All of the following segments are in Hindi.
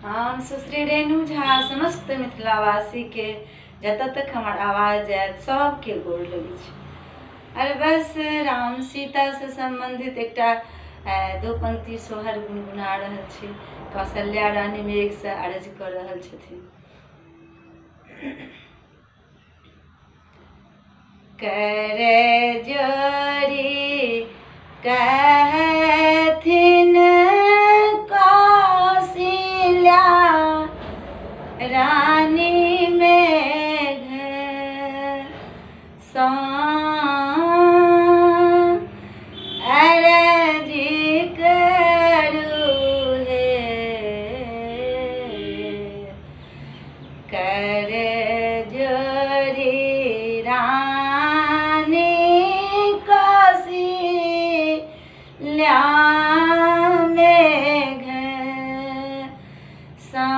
हम सुश्री रेणु झा समस्त मिथिलावासी के जतऽ तक हमार आवाज जायत सबके गोर लगे छै। अरे बस राम सीता से संबंधित एकटा दो पंक्ति सोहर गुनगुना रहल छी। कौशल्या रानी मेघ से अर्ज कर रहल छथिन। कर जोड़ी कहथिन कौशल्या रानी मेघ सँ अर्ज करू हे। कर जोड़ी रानी कौशल्या मेघ सँ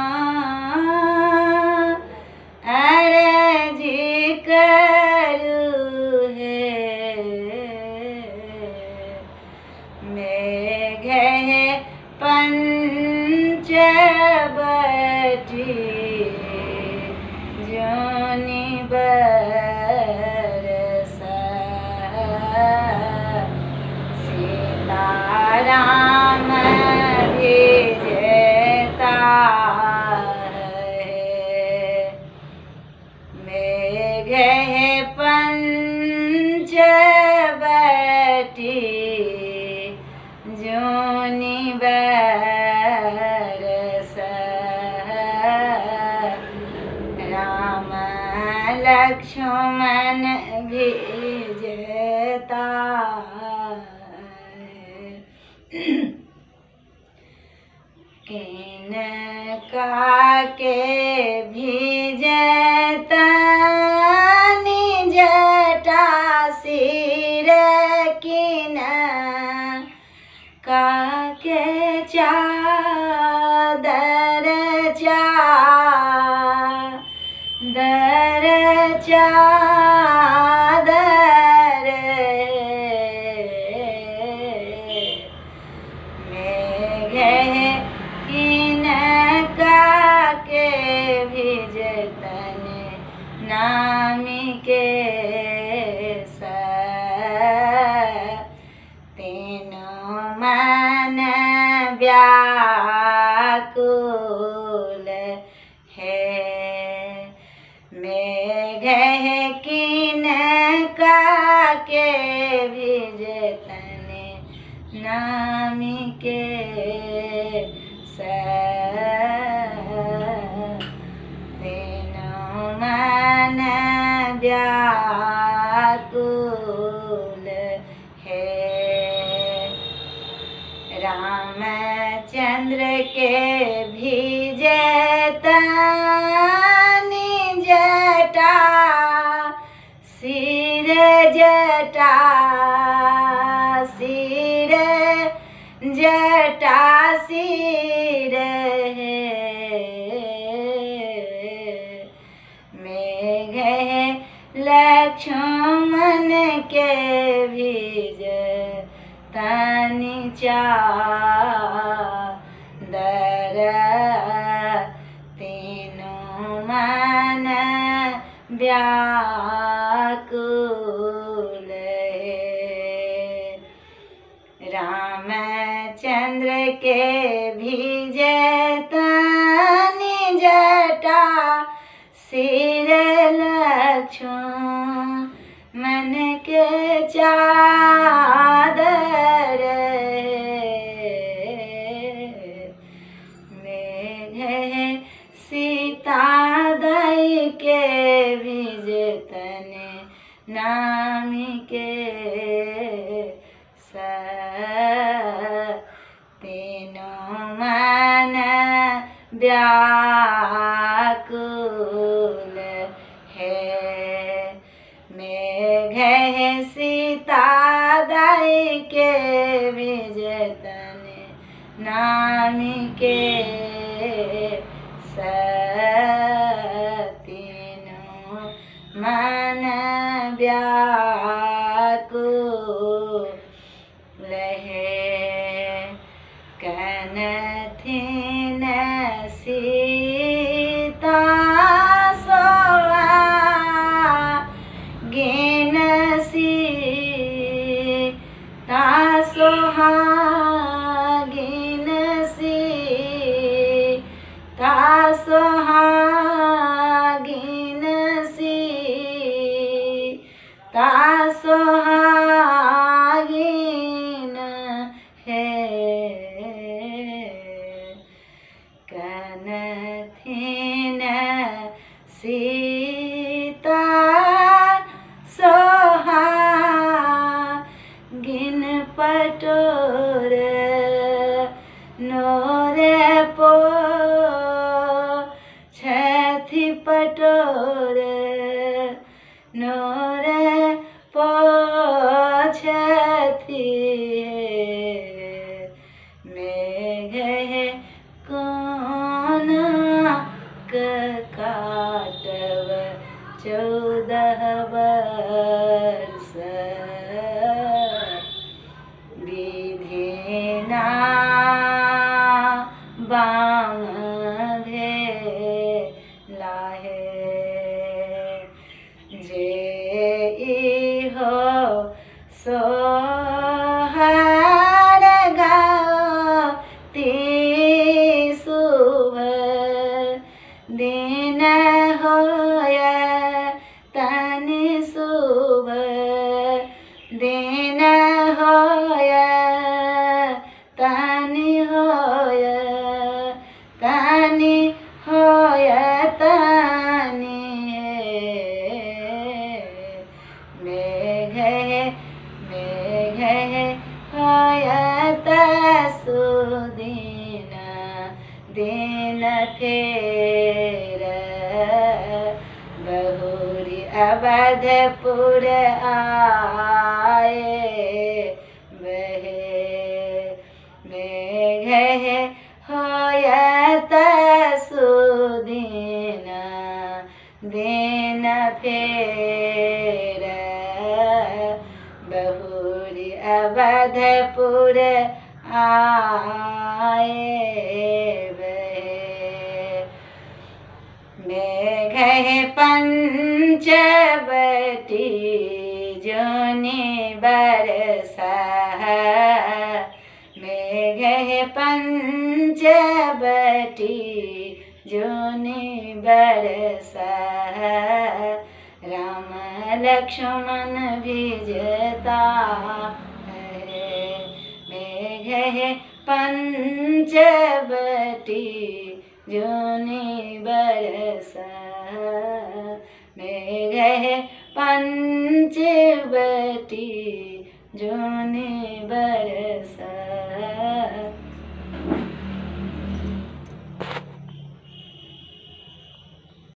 अर्ज करू हे। मेघ पंचवटी जोनि बरसा सीताराम भेजता है। मेघ पंचवटी जोनि बरसा राम लक्ष्मण भेजता है। किनका के भेजता जटा सिर किनका चादर चादर मेघ किनका के भेजतन नामी के तीनों मन व्याकुल है। मेघ किनका के भेजतन नामी के तीनों मन व्याकुल है। रामचंद्र के भेजतन जटा सिर जटा सिर है। मेघ लक्ष्मण के भेजतन चादर तीनों मन व्याकुल है। रामचंद्र के भेजतन जटा सिर लक्ष्मण के चादर मेघ सीता दई के भेजतन नामी के तीनों मन व्याकुल है। मेघ सीता दई के भेजतन नामी के तीनों मन व्याकुल है। कनथिन झोर पोछती मेघ कोना काटव 14 वर्ष विधिना बाम भेला है जे इहो सोहर गाती शुभ दिन होय तनि शुभ दिन होय तनि होय तनि होय तनि मेघ होयत सुदिन दिन फेर बहुरी अवधपुर आए बहे मेघ होयत सुदिन दिन फेर बहुरी अवधपुर आए बहे मेघ पंचवटी जोनि बरसा मेघ पंचवटी जोनि बरसा राम लक्ष्मण भिजता है मेघ पंचवटी जोनि बरसा मेघ पंचवटी जोनि बरसा।